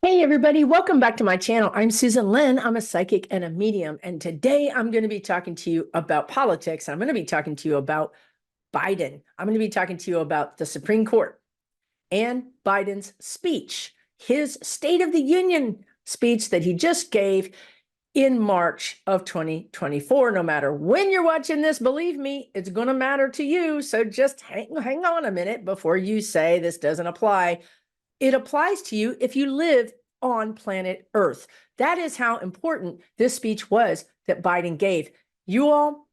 Hey everybody, welcome back to my channel. I'm Susan Lynn. I'm a psychic and a medium, and today I'm going to be talking to you about politics. I'm going to be talking to you about Biden. I'm going to be talking to you about the Supreme Court and Biden's speech, his State of the Union speech that he just gave in March of 2024. No matter when you're watching this, believe me, it's going to matter to you. So just hang on a minute before you say this doesn't apply. It applies to you if you live on planet Earth. That is how important this speech was that Biden gave. You all,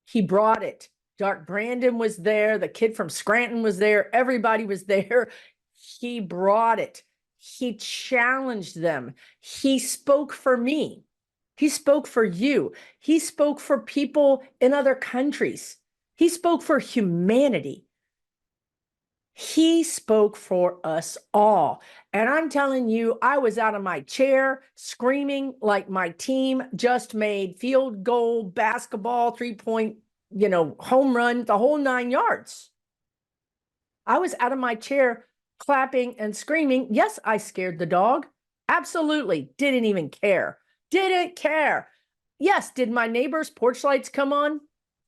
he brought it. Dark Brandon was there. The kid from Scranton was there. Everybody was there. He brought it. He challenged them. He spoke for me. He spoke for you. He spoke for people in other countries. He spoke for humanity. He spoke for us all. And I'm telling you, I was out of my chair screaming like my team just made field goal, basketball, 3-point, home run, the whole 9 yards. I was out of my chair clapping and screaming. Yes, I scared the dog. Absolutely. Didn't even care. Didn't care. Yes, did my neighbor's porch lights come on?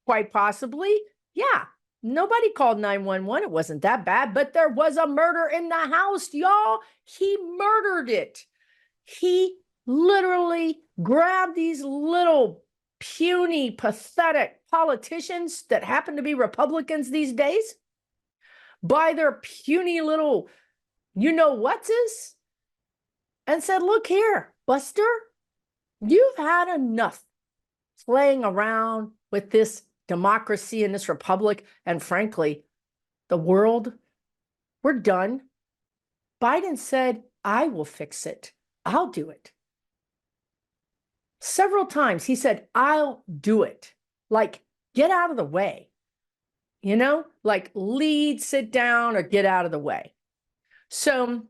Quite possibly. Yeah. Nobody called 911. It wasn't that bad, but there was a murder in the house, y'all. He murdered it. He literally grabbed these little puny, pathetic politicians that happen to be Republicans these days by their puny little you-know-what's and said, look here, Buster, you've had enough playing around with this democracy in this republic, and frankly, the world. We're done. Biden said, I will fix it. I'll do it. Several times he said, I'll do it. Like, get out of the way. Like lead, sit down, or get out of the way. So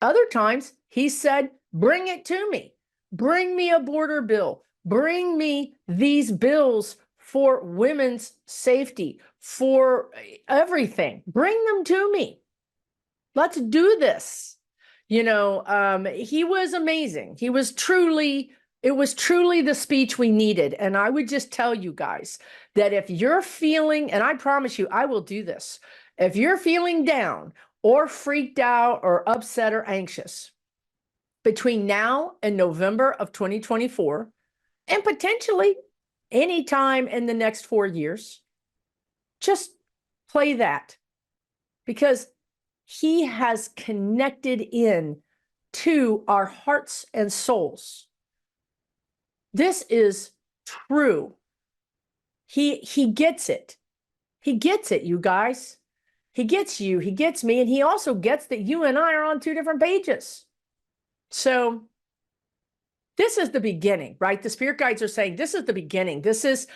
other times he said, bring it to me. Bring me a border bill. Bring me these bills for women's safety, for everything. Bring them to me. Let's do this. He was amazing. It was truly the speech we needed. And I would just tell you guys that if you're feeling, and I promise you, I will do this. If you're feeling down or freaked out or upset or anxious between now and November of 2024, and potentially anytime in the next 4 years, just play that, because he has connected in to our hearts and souls. This is true. He gets it. He gets it, you guys. He gets you, he gets me, and he also gets that you and I are on 2 different pages. So this is the beginning, right? The spirit guides are saying this is the beginning. This is,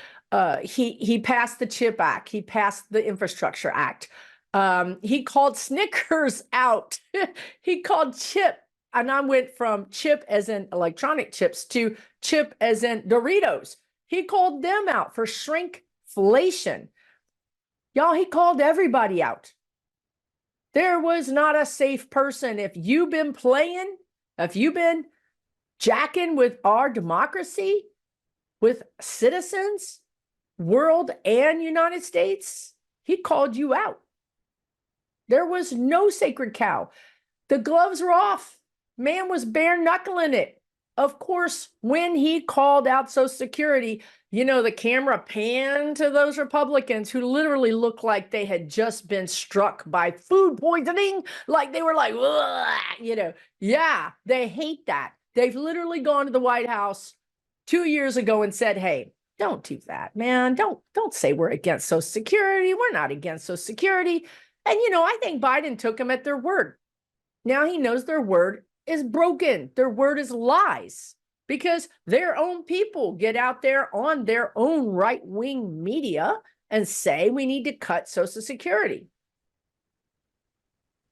he passed the CHIP Act. He passed the Infrastructure Act. He called Snickers out. He called chip, and I went from chip as in electronic chips to chip as in Doritos. He called them out for shrinkflation. Y'all, he called everybody out. There was not a safe person. If you've been playing, if you've been jacking with our democracy, with citizens, world and United States, he called you out. There was no sacred cow. The gloves were off. Man was bare knuckling it. Of course, when he called out Social Security, the camera panned to those Republicans who literally looked like they had just been struck by food poisoning. Like they were like, yeah, they hate that. They've literally gone to the White House 2 years ago and said, hey, don't do that, man. Don't say we're against Social Security. We're not against Social Security. And, I think Biden took them at their word. Now he knows their word is broken. Their word is lies, because their own people get out there on their own right-wing media and say we need to cut Social Security.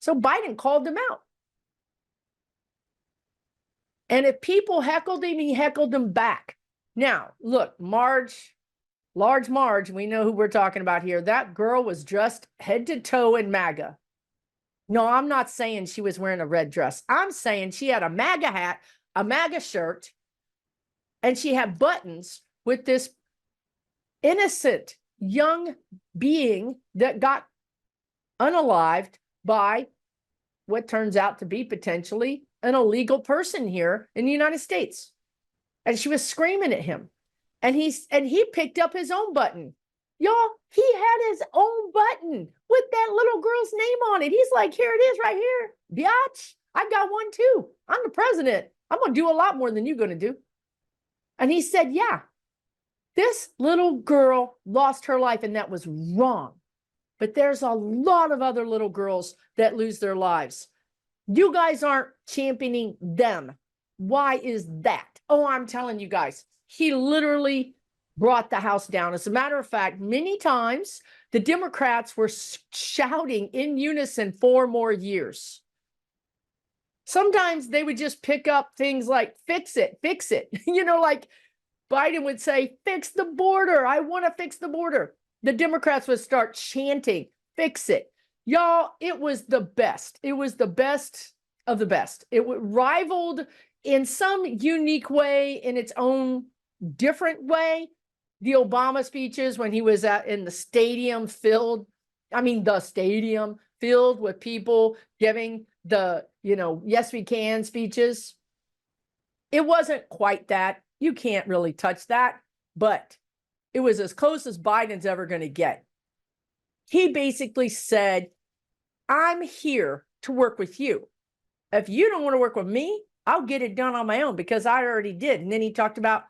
So Biden called them out. And if people heckled him, he heckled them back. Now, look, Large Marge, we know who we're talking about here. That girl was dressed head to toe in MAGA. No, I'm not saying she was wearing a red dress. I'm saying she had a MAGA hat, a MAGA shirt, and she had buttons with this innocent young being that got unalived by what turns out to be potentially an illegal person here in the United States. And she was screaming at him. And he picked up his own button. Y'all, he had his own button with that little girl's name on it. He's like, here it is right here. Biatch, I got one too. I'm the president. I'm going to do a lot more than you're going to do. And he said, yeah, this little girl lost her life and that was wrong. But there's a lot of other little girls that lose their lives. You guys aren't championing them. Why is that? Oh, I'm telling you guys, he literally brought the house down. As a matter of fact, many times the Democrats were shouting in unison 4 more years. Sometimes they would just pick up things like, fix it, fix it. You know, like Biden would say, fix the border. I want to fix the border. The Democrats would start chanting, fix it. Y'all, it was the best. It was the best of the best. It rivaled in some unique way, in its own different way, the Obama speeches when he was in the stadium filled with people giving the, yes, we can speeches. It wasn't quite that. You can't really touch that, but it was as close as Biden's ever going to get. He basically said, I'm here to work with you. If you don't want to work with me, I'll get it done on my own because I already did. And then he talked about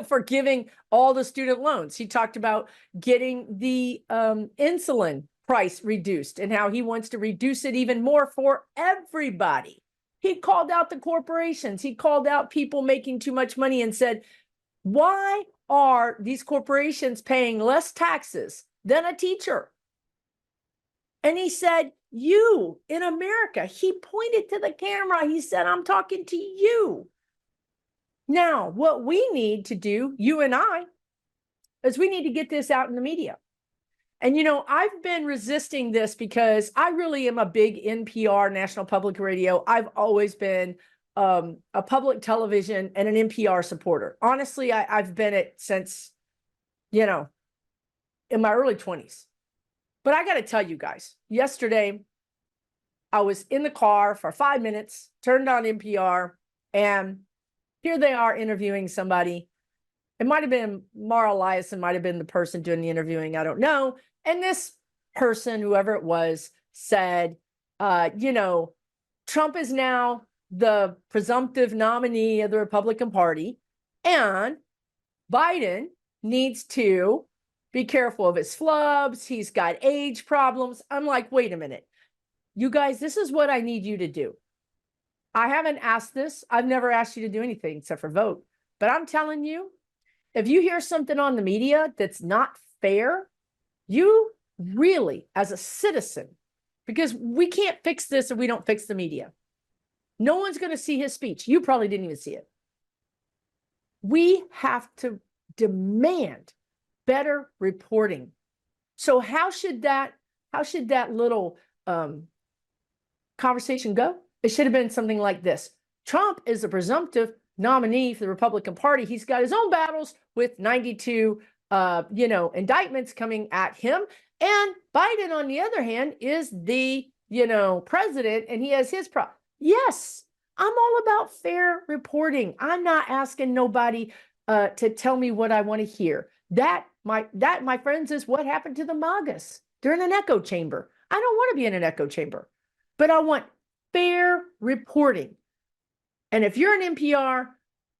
forgiving all the student loans. He talked about getting the insulin price reduced and how he wants to reduce it even more for everybody. He called out the corporations. He called out people making too much money and said, why are these corporations paying less taxes than a teacher? And he said, you in America, he pointed to the camera. He said, I'm talking to you. Now, what we need to do, you and I, is we need to get this out in the media. And, I've been resisting this because I really am a big NPR, National Public Radio. I've always been a public television and an NPR supporter. Honestly, I've been it since, in my early 20s. But I got to tell you guys, yesterday, I was in the car for 5 minutes, turned on NPR, and here they are interviewing somebody. It might have been Mara Eliason, might have been the person doing the interviewing. I don't know. And this person, whoever it was, said, Trump is now the presumptive nominee of the Republican Party, and Biden needs to be careful of his flubs. He's got age problems. I'm like, wait a minute. You guys, this is what I need you to do. I haven't asked this. I've never asked you to do anything except for vote. But I'm telling you, if you hear something on the media that's not fair, you really, as a citizen, because we can't fix this if we don't fix the media. No one's going to see his speech. You probably didn't even see it. We have to demand better reporting. So how should that little conversation go? It should have been something like this. Trump is a presumptive nominee for the Republican Party. He's got his own battles with 92, indictments coming at him. And Biden, on the other hand, is the, president, and he has his problem. Yes, I'm all about fair reporting. I'm not asking nobody to tell me what I want to hear. That, my friends, is what happened to the MAGAs. They're in an echo chamber. I don't want to be in an echo chamber, but I want fair reporting. And if you're an NPR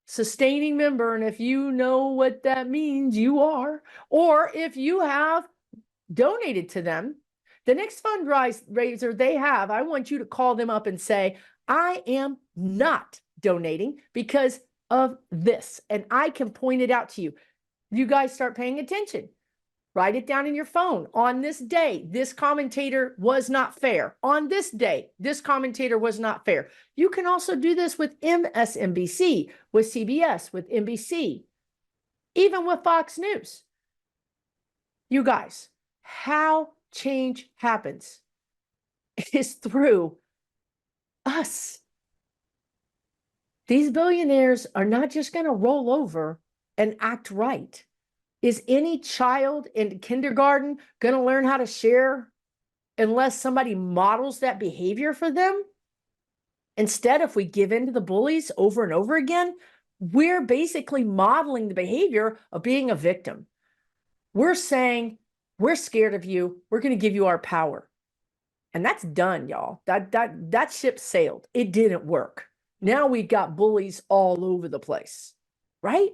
sustaining member, and if you know what that means, you are, or if you have donated to them, the next fundraiser they have, I want you to call them up and say, I am not donating because of this. And I can point it out to you. You guys start paying attention. Write it down in your phone. On this day, this commentator was not fair. On this day, this commentator was not fair. You can also do this with MSNBC, with CBS, with NBC, even with Fox News. You guys, how change happens is through us. These billionaires are not just going to roll over and act right. Is any child in kindergarten going to learn how to share unless somebody models that behavior for them? Instead, if we give in to the bullies over and over again, we're basically modeling the behavior of being a victim. We're saying, we're scared of you. We're going to give you our power. And that's done, y'all. That ship sailed. It didn't work. Now we've got bullies all over the place, right?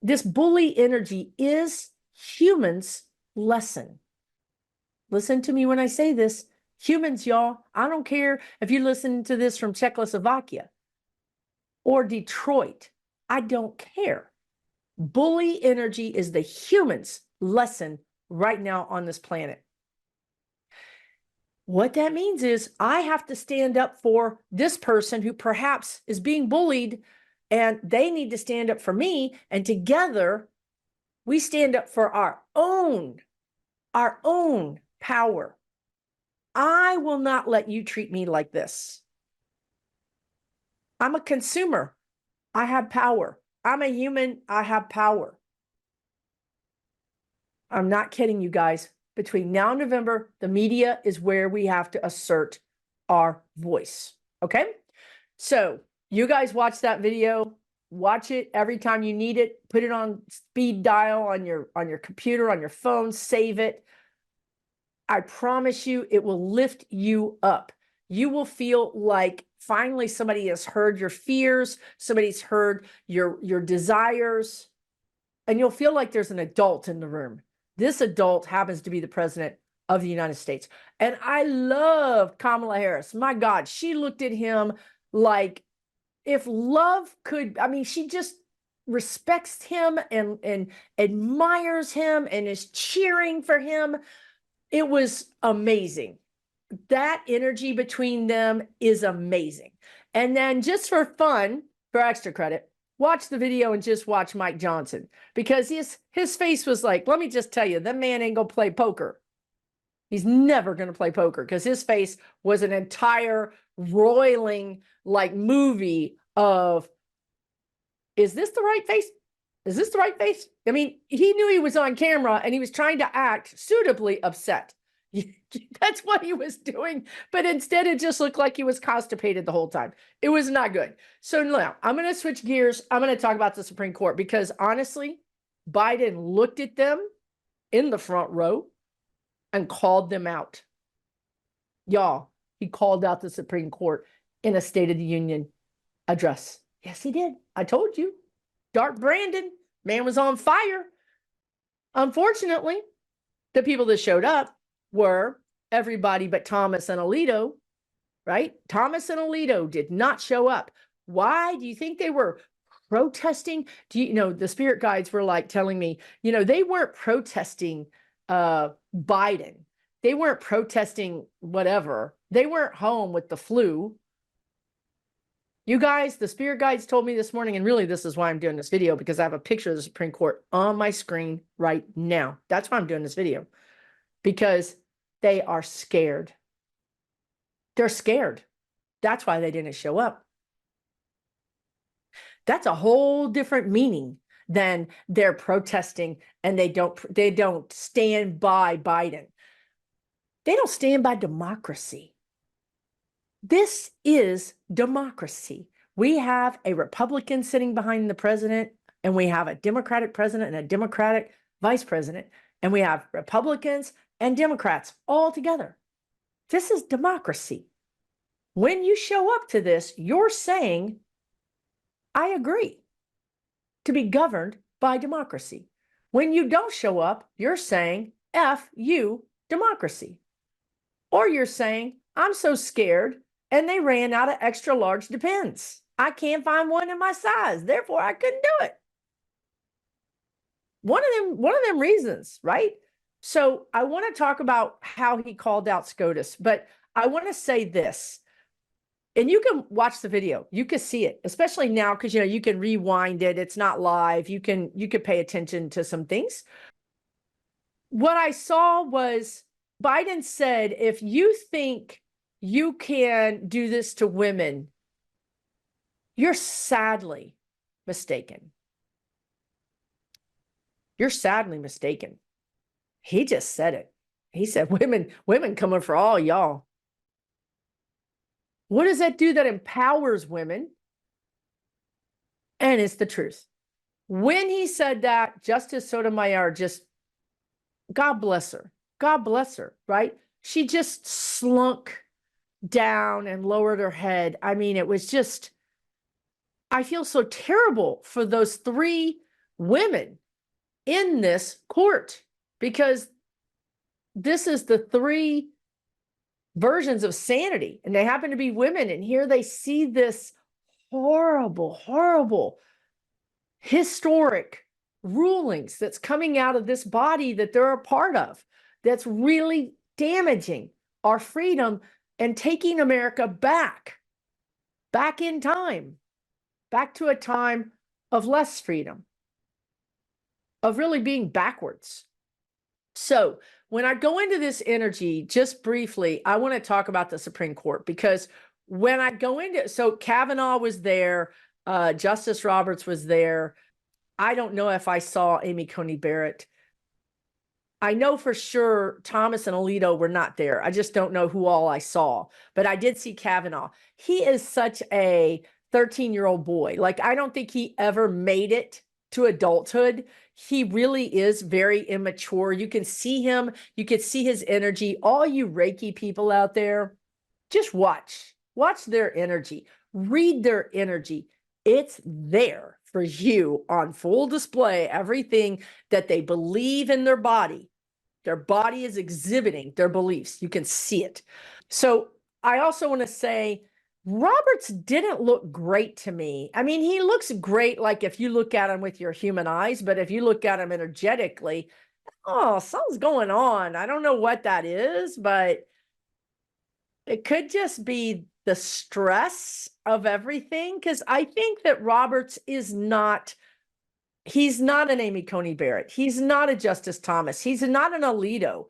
This bully energy is humans' lesson. Listen to me when I say this. Humans, y'all, I don't care if you listen to this from Czechoslovakia or Detroit. I don't care. Bully energy is the humans' lesson right now on this planet. What that means is I have to stand up for this person who perhaps is being bullied, and they need to stand up for me. And together we stand up for our own power. I will not let you treat me like this. I'm a consumer. I have power. I'm a human. I have power. I'm not kidding you guys. Between now and November, the media is where we have to assert our voice. Okay? So you guys watch that video. Watch it every time you need it. Put it on speed dial on your computer, on your phone. Save it. I promise you, it will lift you up. You will feel like finally somebody has heard your fears. Somebody's heard your desires. And you'll feel like there's an adult in the room. This adult happens to be the president of the United States. And I love Kamala Harris. My God, she looked at him like if love could, I mean, she just respects him and admires him and is cheering for him. It was amazing. That energy between them is amazing. And then just for fun, for extra credit, watch the video and just watch Mike Johnson, because his face was like, let me just tell you, that man ain't gonna play poker. He's never gonna play poker, because his face was an entire roiling like movie of, is this the right face? Is this the right face? I mean, he knew he was on camera and he was trying to act suitably upset. That's what he was doing. But instead, it just looked like he was constipated the whole time. It was not good. So now I'm going to switch gears. I'm going to talk about the Supreme Court, because honestly, Biden looked at them in the front row and called them out. Y'all, he called out the Supreme Court in a State of the Union address. Yes, he did. I told you. Dark Brandon, man was on fire. Unfortunately, the people that showed up were everybody but Thomas and Alito, right? Thomas and Alito did not show up. Why? Do you think they were protesting? Do you know, the spirit guides were like telling me, you know, they weren't protesting Biden. They weren't protesting whatever. They weren't home with the flu. You guys, the spirit guides told me this morning, and really this is why I'm doing this video, because I have a picture of the Supreme Court on my screen right now. That's why I'm doing this video, because they are scared. They're scared. That's why they didn't show up. That's a whole different meaning than they're protesting and they don't stand by Biden. They don't stand by democracy. This is democracy. We have a Republican sitting behind the president, and we have a Democratic president and a Democratic vice president, and we have Republicans and Democrats all together. This is democracy. When you show up to this, you're saying, I agree to be governed by democracy. When you don't show up, you're saying, F you, democracy. Or you're saying, I'm so scared, and they ran out of extra large Depends. I can't find one in my size, therefore I couldn't do it. One of them reasons, right? So I want to talk about how he called out SCOTUS, but I want to say this, and you can watch the video, you can see it, especially now, because you know you can rewind it. It's not live. You can pay attention to some things. What I saw was Biden said, if you think you can do this to women, you're sadly mistaken. You're sadly mistaken. He just said it. He said, women coming for all y'all. What does that do that empowers women? And it's the truth. When he said that, Justice Sotomayor just, God bless her. God bless her, right? She just slunk down and lowered her head. I mean, it was just, I feel so terrible for those 3 women in this court, because this is the 3 versions of sanity, and they happen to be women. And here they see this horrible, horrible, historic rulings that's coming out of this body that they're a part of, that's really damaging our freedom and taking America back in time, back to a time of less freedom, of really being backwards. So when I go into this energy, just briefly, I want to talk about the Supreme Court, because when I go into, so Kavanaugh was there, Justice Roberts was there. I don't know if I saw Amy Coney Barrett. I know for sure Thomas and Alito were not there. I just don't know who all I saw, but I did see Kavanaugh. He is such a 13-year-old boy. Like, I don't think he ever made it to adulthood. He really is very immature. You can see him. You can see his energy. All you Reiki people out there, just watch their energy, read their energy. It's there for you on full display. Everything that they believe in their body is exhibiting their beliefs. You can see it. So I also want to say, Roberts didn't look great to me. I mean, he looks great, like if you look at him with your human eyes, but if you look at him energetically, oh, something's going on. I don't know what that is, but it could just be the stress of everything. Because I think that Roberts is not, he's not an Amy Coney Barrett. He's not a Justice Thomas. He's not an Alito.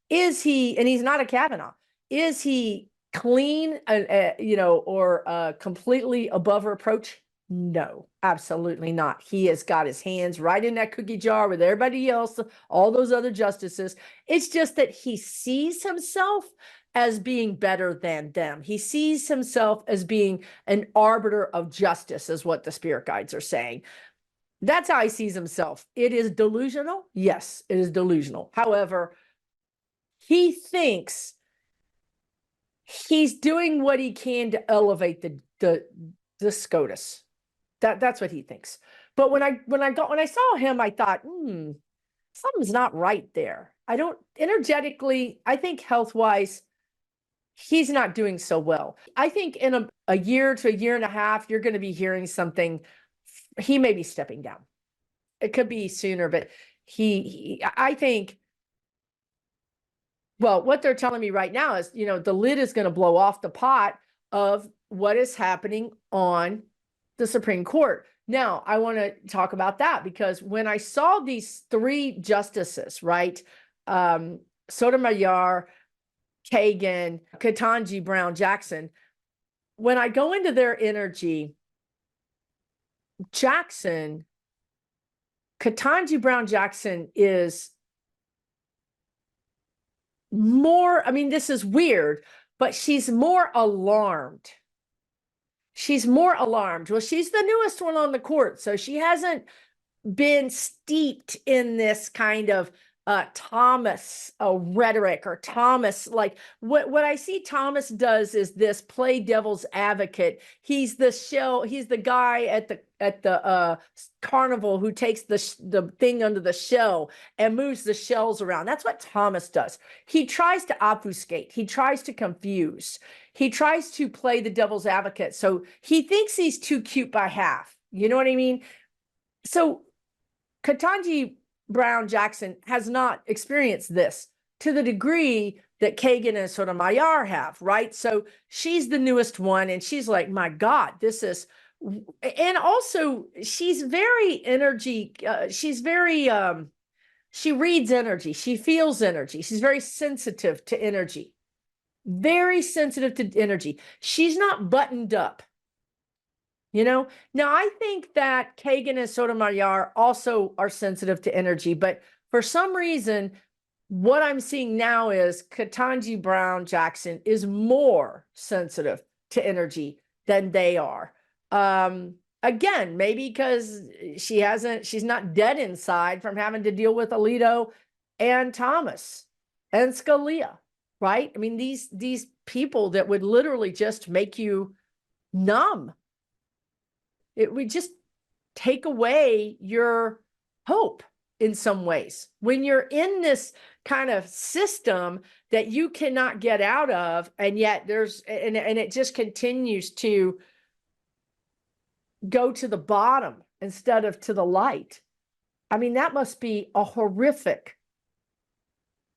Is he, and he's not a Kavanaugh. Is he clean, or completely above reproach? No, absolutely not. He has got his hands right in that cookie jar with everybody else, all those other justices. It's just that he sees himself as being better than them. He sees himself as being an arbiter of justice, is what the spirit guides are saying. That's how he sees himself. It is delusional. Yes, it is delusional. However, he thinks he's doing what he can to elevate the SCOTUS. That's what he thinks. But when I saw him, I thought, something's not right there. I don't, energetically, I think health-wise, he's not doing so well. I think in a year to a year and a half, you're going to be hearing something. He may be stepping down. It could be sooner, but I think, well, what they're telling me right now is, the lid is going to blow off the pot of what is happening on the Supreme Court. Now, I want to talk about that, because when I saw these 3 justices, right, Sotomayor, Kagan, Ketanji Brown Jackson, when I go into their energy, Ketanji Brown Jackson is more, I mean, this is weird, but she's more alarmed. She's more alarmed. Well, she's the newest one on the court, so she hasn't been steeped in this kind of Thomas rhetoric, or Thomas, like what I see Thomas does is this play devil's advocate. He's the guy at the carnival who takes the thing under the shell and moves the shells around. That's what Thomas does. He tries to obfuscate. He tries to confuse. He tries to play the devil's advocate. So he thinks he's too cute by half. You know what I mean? So Ketanji Brown Jackson has not experienced this to the degree that Kagan and Sotomayor have, right? So she's the newest one, and she's like, my God, this is, and also she's very She reads energy. She feels energy. She's very sensitive to energy. Very sensitive to energy. She's not buttoned up. Now I think that Kagan and Sotomayor also are sensitive to energy, but for some reason, what I'm seeing now is Ketanji Brown Jackson is more sensitive to energy than they are. Again, maybe because she's not dead inside from having to deal with Alito and Thomas and Scalia, right? I mean, these people that would literally just make you numb. It would just take away your hope in some ways. When you're in this kind of system that you cannot get out of, and yet and it just continues to go to the bottom instead of to the light. I mean, that must be a horrific,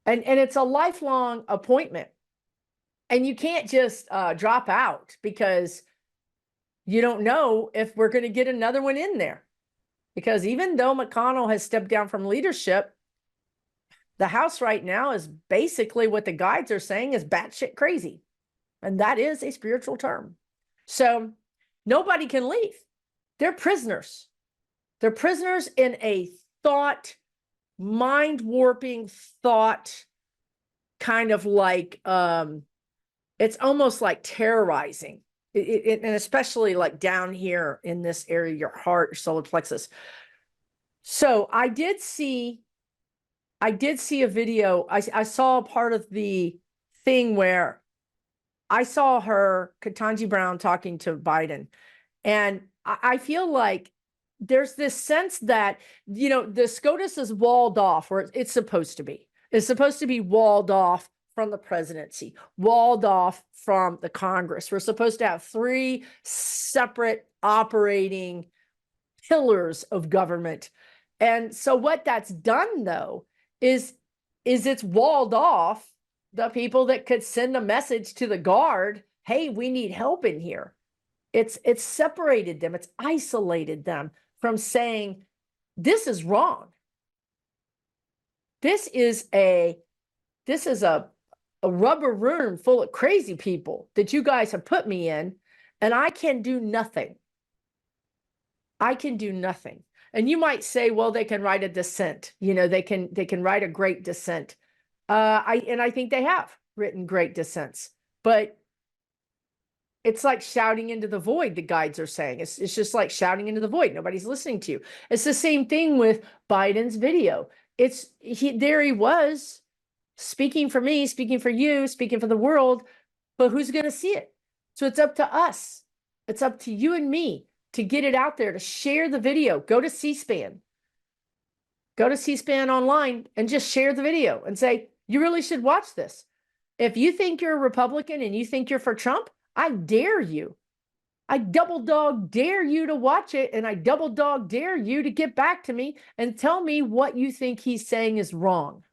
and it's a lifelong appointment. And you can't just drop out because you don't know if we're going to get another one in there. Because even though McConnell has stepped down from leadership, the House right now is basically what the guides are saying is batshit crazy. And that is a spiritual term. So nobody can leave. They're prisoners. They're prisoners in a thought, mind-warping thought, kind of like, it's almost like terrorizing. And especially like down here in this area, your heart, your solar plexus. So I did see a video. I saw part of the thing where I saw her, Ketanji Brown, talking to Biden. And I feel like there's this sense that, the SCOTUS is walled off, or it's supposed to be. It's supposed to be walled off from the presidency, walled off from the Congress. We're supposed to have 3 separate operating pillars of government. And so what that's done, though, is it's walled off the people that could send a message to the guard, hey, we need help in here. It's separated them. It's isolated them from saying, this is wrong. This is a rubber room full of crazy people that you guys have put me in, and I can do nothing. I can do nothing. And you might say, well, they can write a dissent. They can write a great dissent. I think they have written great dissents, but it's like shouting into the void, the guides are saying. It's just like shouting into the void. Nobody's listening to you. It's the same thing with Biden's video. There he was, speaking for me, speaking for you, speaking for the world, but who's going to see it? So it's up to us. It's up to you and me to get it out there, to share the video. Go to C-SPAN. Go to C-SPAN online and just share the video and say, you really should watch this. If you think you're a Republican and you think you're for Trump, I dare you. I double dog dare you to watch it, and I double dog dare you to get back to me and tell me what you think he's saying is wrong.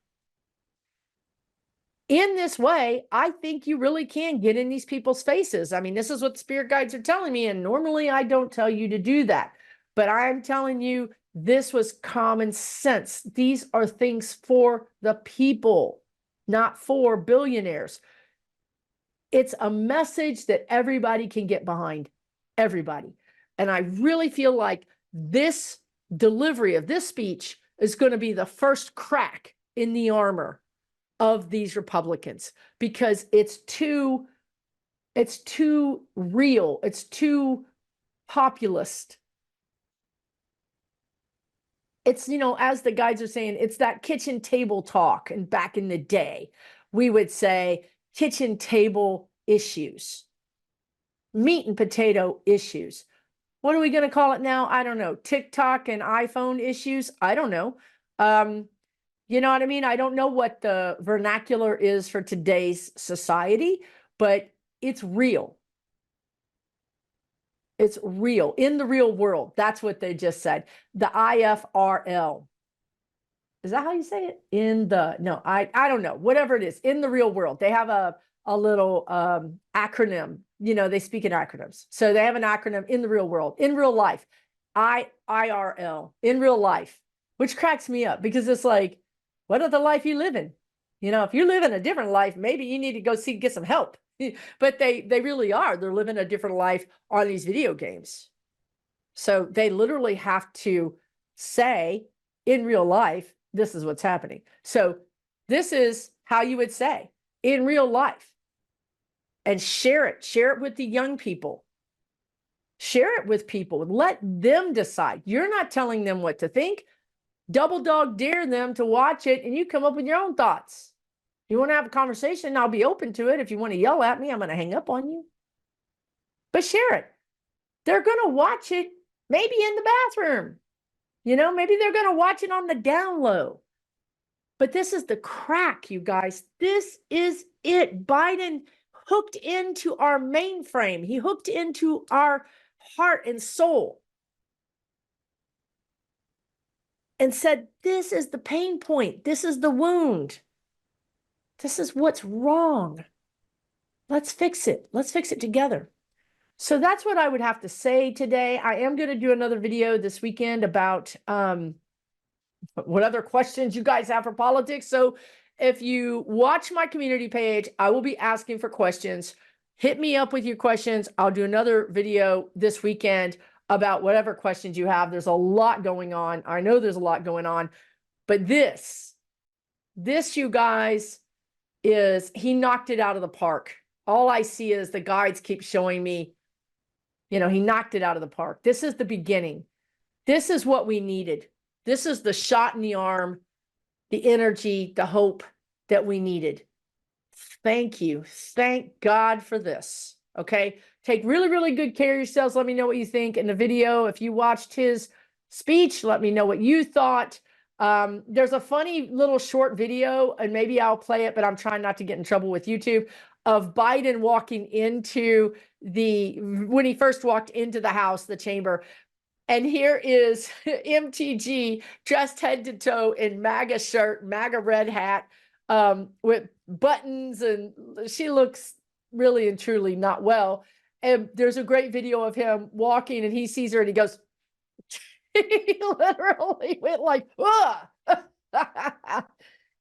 In this way, I think you really can get in these people's faces. I mean, this is what the spirit guides are telling me, and normally I don't tell you to do that. But I'm telling you, this was common sense. These are things for the people, not for billionaires. It's a message that everybody can get behind. Everybody. And I really feel like this delivery of this speech is going to be the first crack in the armor of these Republicans, because it's too real. It's too populist. It's, as the guides are saying, it's that kitchen table talk. And back in the day, we would say kitchen table issues, meat and potato issues. What are we going to call it now? I don't know. TikTok and iPhone issues? I don't know. You know what I mean? I don't know what the vernacular is for today's society, but it's real. It's real in the real world. That's what they just said. The IFRL. Is that how you say it? I don't know. Whatever it is, in the real world. They have a little acronym. They speak in acronyms. So they have an acronym in the real world, in real life. IRL, in real life, which cracks me up because it's like, what other life you live in? You know, if you live in a different life, maybe you need to go get some help. But they really are. They're living a different life on these video games. So they literally have to say in real life, this is what's happening. So this is how you would say in real life, and share it with the young people. Share it with people. Let them decide. You're not telling them what to think. Double dog dare them to watch it, and you come up with your own thoughts. You want to have a conversation, I'll be open to it. If you want to yell at me, I'm going to hang up on you. But share it. They're going to watch it maybe in the bathroom. You know, maybe they're going to watch it on the down low. But this is the crack, you guys. This is it. Biden hooked into our mainframe. He hooked into our heart and soul and said, this is the pain point. This is the wound. This is what's wrong. Let's fix it. Let's fix it together. So that's what I would have to say today. I am going to do another video this weekend about what other questions you guys have for politics. So if you watch my community page, I will be asking for questions. Hit me up with your questions. I'll do another video this weekend about whatever questions you have. There's a lot going on. I know there's a lot going on, but this, you guys, he knocked it out of the park. All I see is the guides keep showing me, you know, he knocked it out of the park. This is the beginning. This is what we needed. This is the shot in the arm, the energy, the hope that we needed. Thank you. Thank God for this. Okay. Take really, really good care of yourselves. Let me know what you think in the video. If you watched his speech, let me know what you thought. There's a funny little short video, and maybe I'll play it, but I'm trying not to get in trouble with YouTube, of Biden walking into when he first walked into the House, the chamber. And here is MTG dressed head to toe in MAGA shirt, MAGA red hat, with buttons, and she looks really and truly not well. And there's a great video of him walking, and he sees her and he goes, he literally went like, ah.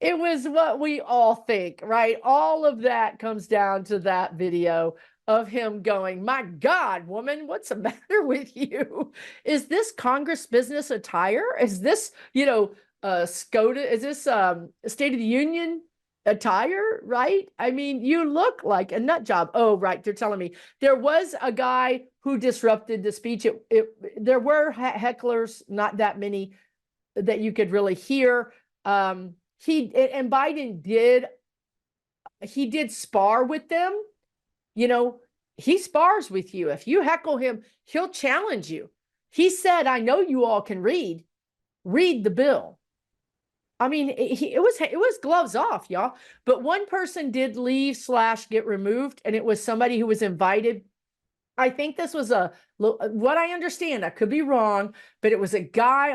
It was what we all think, right? All of that comes down to that video of him going, my God, woman, what's the matter with you? Is this Congress business attire? Is this, SCOTUS? Is this State of the Union attire, right? I mean, you look like a nut job. Oh, right. They're telling me there was a guy who disrupted the speech. There were hecklers, not that many that you could really hear. And Biden did spar with them. You know, he spars with you. If you heckle him, he'll challenge you. He said, I know you all can read the bill. I mean, it was gloves off, y'all. But one person did leave / get removed, and it was somebody who was invited. I think this was what I understand, I could be wrong, but it was a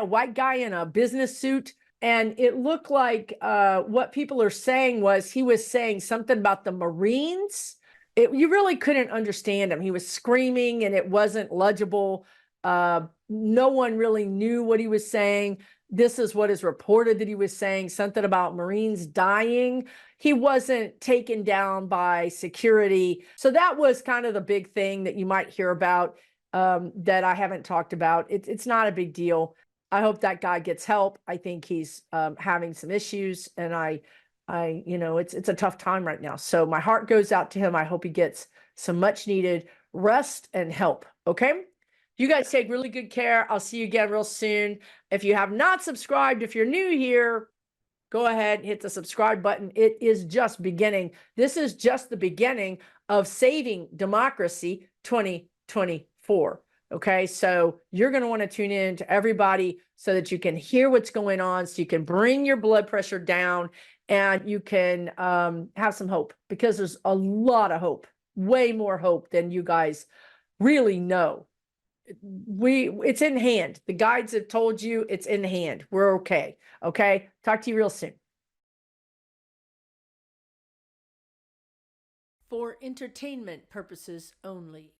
white guy in a business suit. And it looked like what people are saying was he was saying something about the Marines. You really couldn't understand him. He was screaming and it wasn't legible. No one really knew what he was saying. This is what is reported that he was saying, something about Marines dying. He wasn't taken down by security. So that was kind of the big thing that you might hear about that I haven't talked about. It's not a big deal. I hope that guy gets help. I think he's having some issues, and it's a tough time right now. So my heart goes out to him. I hope he gets some much needed rest and help. Okay. You guys take really good care. I'll see you again real soon. If you have not subscribed, if you're new here, go ahead and hit the subscribe button. It is just beginning. This is just the beginning of Saving Democracy 2024. Okay, so you're going to want to tune in to everybody so that you can hear what's going on, so you can bring your blood pressure down, and you can have some hope, because there's a lot of hope, way more hope than you guys really know. It's in hand. The guides have told you it's in hand. We're okay. Okay. Talk to you real soon. For entertainment purposes only.